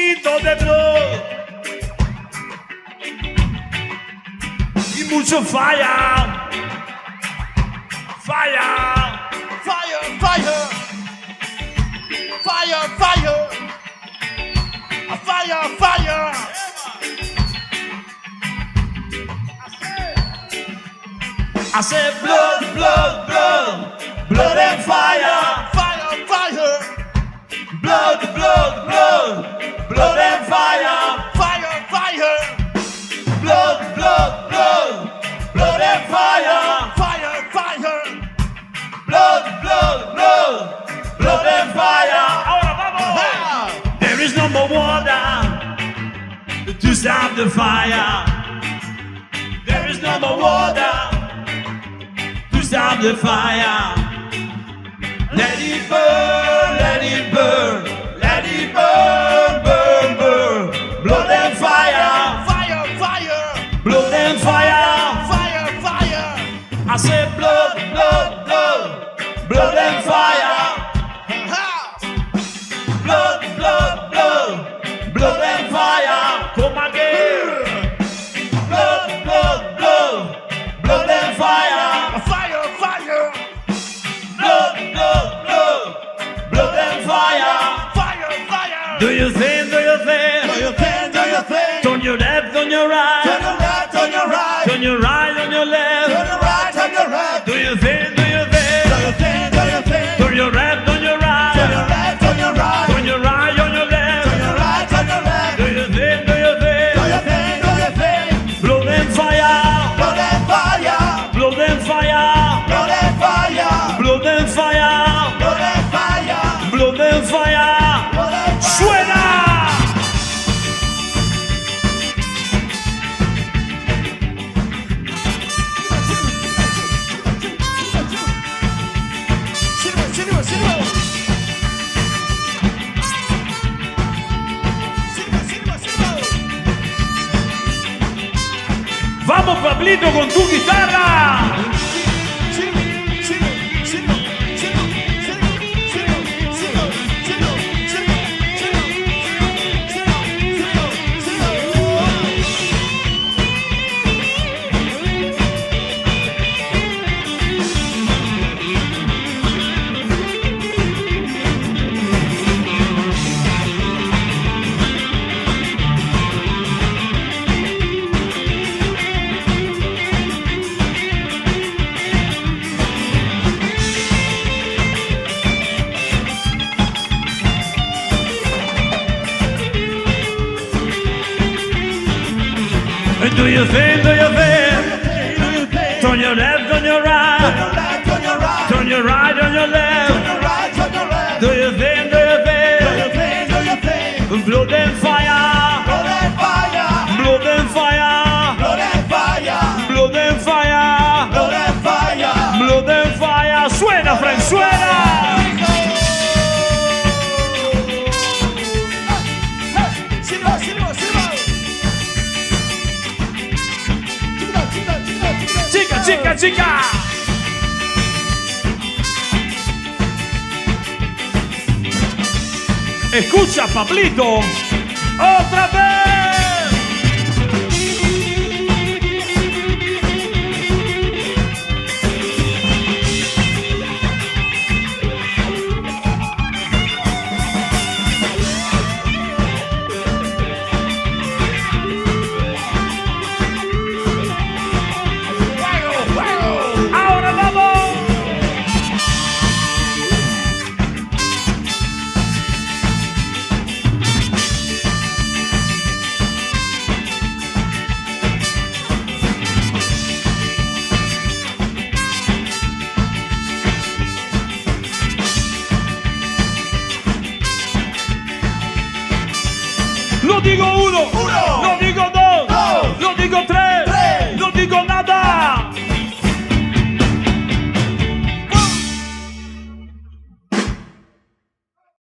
poquito de blood y mucho fire. Fire. Fire, fire. Fire, fire. Fire, fire. I said blood, blood, blood, blood and fire. Fire, fire. Blood, blood, blood, blood and fire. Fire, fire. Blood, blood, blood, blood and fire. Fire, fire. Blood, blood, blood, blood and fire. Ahora vamos. There is no more water to stop the fire. There is no more water to stop the fire. Let it burn, let it burn, let it burn, burn, burn. Blood and fire, Fire, fire. blood and fire. Fire, fire. I said blood, blood, blood, blood and fire. Blood, blood, blood, blood and fire. Come again. Blood, blood, blood, blood and fire. Fire, fire. Blood, blood, blood, blood and fire. Fire, fire. Do you think, do you think? Do you think, do you think? Turn your left, on your right. Turn your left, turn your right. Turn your right, on your left. Turn your right, turn your left. Do you think, do you think? Do you think, do you think? Turn your left, on your right. Turn your left, turn your right. Turn your right, on your left. Turn your right, turn your left. Do you think, do you think? Do you think, do you think? Blood and fire. Blood and fire. Blood and fire. Blood and fire. Blood and fire. Blood and fire. Blood and fire. Blood and fire. ¡Suena! Sirve, sirve, sirve. Sirve, sirve, sirve. ¡Vamos, Pablito, con tu guitarra! Sirve, sirve, sirve, sirve, sirve, sirve, sirve, sirve, sirve, Do you think, do you think? do you think? Turn your left, on your Turn right. your left, turn your right. Turn your right, on your Turn left. your right, turn your left. Do you think, do you Do you think? think, do you think? Blood and fire. Blood and fire. Blood and fire. Blood and fire. Blood and fire. Blood and fire. Blood and fire. Suena, Frank, suena. Silva, Silva, Silva. Chica, chica, chica. Escucha, Pablito. Otra vez. Ahora vamos. No digo uno, Uno. no digo dos, Dos. no digo tres, Tres. no digo nada.